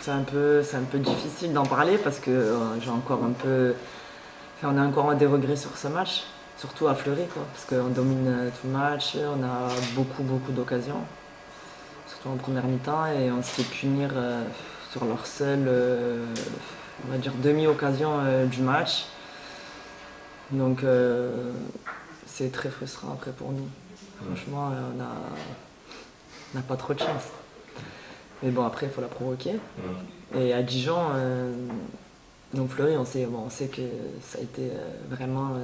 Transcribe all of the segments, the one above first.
c'est un peu difficile d'en parler parce que j'ai encore un peu. Enfin, on a encore des regrets sur ce match, surtout à Fleury, quoi, parce qu'on domine tout le match, on a beaucoup d'occasions, surtout en première mi-temps, et on se fait punir sur leur seule, on va dire, demi-occasion du match. Donc c'est très frustrant après pour nous. Franchement, on n'a pas trop de chance. Mais bon, après, il faut la provoquer. Et à Dijon, donc Fleury, on sait que ça a été vraiment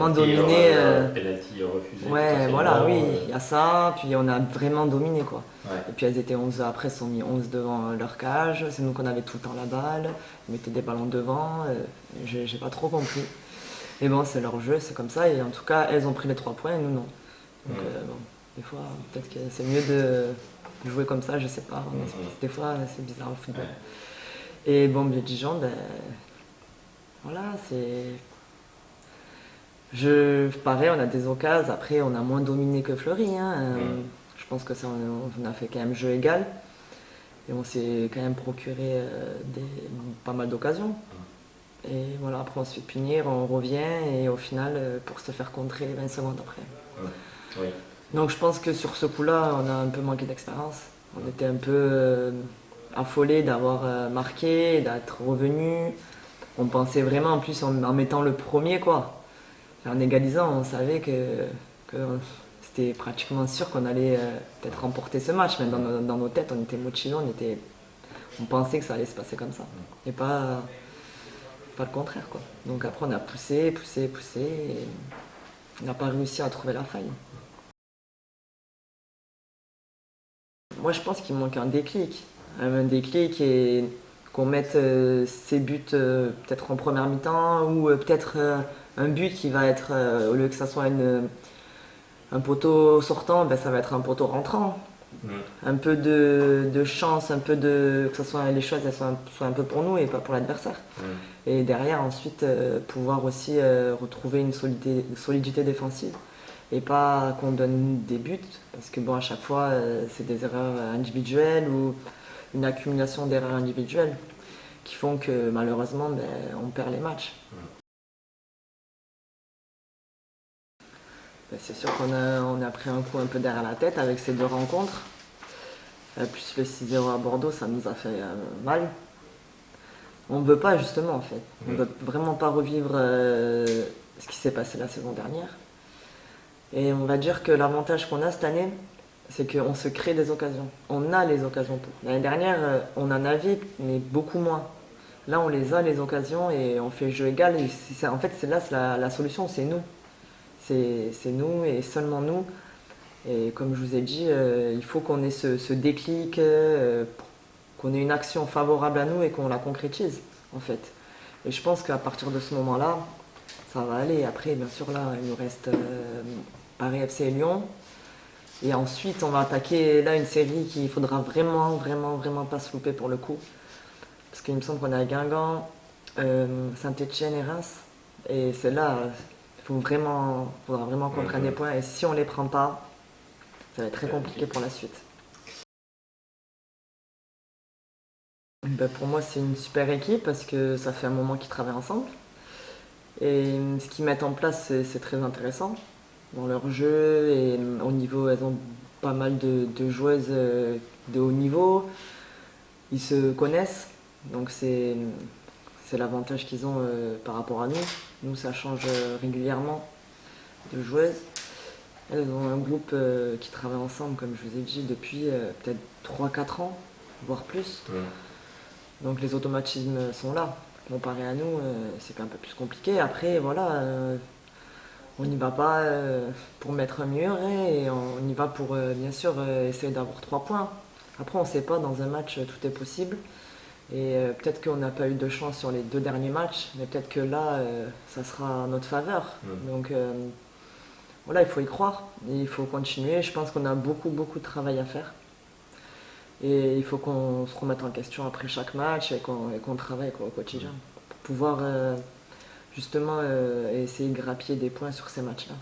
dominé. Penalty refusé. Ouais, voilà, oui, il y a ça. Puis on a vraiment dominé, quoi. Ouais. Et puis elles étaient 11 après, elles sont mis 11 devant leur cage. C'est nous qu'on avait tout le temps la balle. Ils mettaient des ballons devant. J'ai pas trop compris. Mais bon, c'est leur jeu, c'est comme ça. Et en tout cas, elles ont pris les 3 points et nous non. Donc bon, des fois, peut-être que c'est mieux de jouer comme ça, je sais pas. Des fois, c'est bizarre le football. Ouais. Et bon, bien Dijon, ben voilà, c'est. Pareil, on a des occasions. Après, on a moins dominé que Fleury. Hein. Je pense que ça, on a fait quand même jeu égal. Et on s'est quand même procuré pas mal d'occasions. Et voilà, après on se fait punir, on revient et au final pour se faire contrer 20 secondes après. Oui. Donc je pense que sur ce coup-là, on a un peu manqué d'expérience. On était un peu affolés d'avoir marqué, d'être revenu. On pensait vraiment, en plus en mettant le premier, quoi. Et en égalisant, on savait que c'était pratiquement sûr qu'on allait peut-être remporter ce match. Même dans nos têtes, on était motivés, on pensait que ça allait se passer comme ça. Et pas le contraire, quoi. Donc après on a poussé et on n'a pas réussi à trouver la faille. Moi je pense qu'il manque un déclic et qu'on mette ses buts peut-être en première mi-temps ou peut-être un but qui va être, au lieu que ça soit un poteau sortant, ben, ça va être un poteau rentrant. Un peu de chance, que ça soit, les choses elles soient un peu pour nous et pas pour l'adversaire. Et derrière ensuite pouvoir aussi retrouver une solidité défensive et pas qu'on donne des buts parce que bon à chaque fois c'est des erreurs individuelles ou une accumulation d'erreurs individuelles qui font que malheureusement ben, on perd les matchs. Ben, c'est sûr qu'on a pris un coup un peu derrière la tête avec ces 2 rencontres. Plus le 6-0 à Bordeaux, ça nous a fait mal. On ne veut pas justement en fait. On ne veut vraiment pas revivre ce qui s'est passé la saison dernière. Et on va dire que l'avantage qu'on a cette année, c'est qu'on se crée des occasions. On a les occasions pour. L'année dernière, on en avait, mais beaucoup moins. Là, on les a, les occasions, et on fait jeu égal. Et en fait, c'est là, la solution, c'est nous. C'est nous et seulement nous. Et comme je vous ai dit, il faut qu'on ait ce déclic, qu'on ait une action favorable à nous et qu'on la concrétise, en fait. Et je pense qu'à partir de ce moment-là, ça va aller. Après, bien sûr, là, il nous reste Paris FC et Lyon. Et ensuite, on va attaquer là une série qu'il faudra vraiment pas se louper pour le coup. Parce qu'il me semble qu'on a Guingamp, Saint-Etienne et Reims. Et c'est là, faudra vraiment qu'on prenne des points. Et si on les prend pas, ça va être très compliqué pour la suite. Ben pour moi, c'est une super équipe parce que ça fait un moment qu'ils travaillent ensemble. Et ce qu'ils mettent en place, c'est très intéressant dans leur jeu. Et au niveau, elles ont pas mal de joueuses de haut niveau. Ils se connaissent, donc c'est l'avantage qu'ils ont par rapport à nous. Nous, ça change régulièrement de joueuses. Elles ont un groupe qui travaille ensemble, comme je vous ai dit, depuis peut-être 3-4 ans, voire plus. Donc les automatismes sont là. Comparé à nous, c'est un peu plus compliqué. Après, voilà, on n'y va pas pour mettre un mur et on y va pour, bien sûr, essayer d'avoir 3 points. Après, on ne sait pas, dans un match, tout est possible. Et peut-être qu'on n'a pas eu de chance sur les 2 derniers matchs, mais peut-être que là, ça sera en notre faveur. Donc voilà, il faut y croire, et il faut continuer. Je pense qu'on a beaucoup de travail à faire. Et il faut qu'on se remette en question après chaque match et qu'on travaille au quotidien pour pouvoir justement essayer de grappiller des points sur ces matchs-là.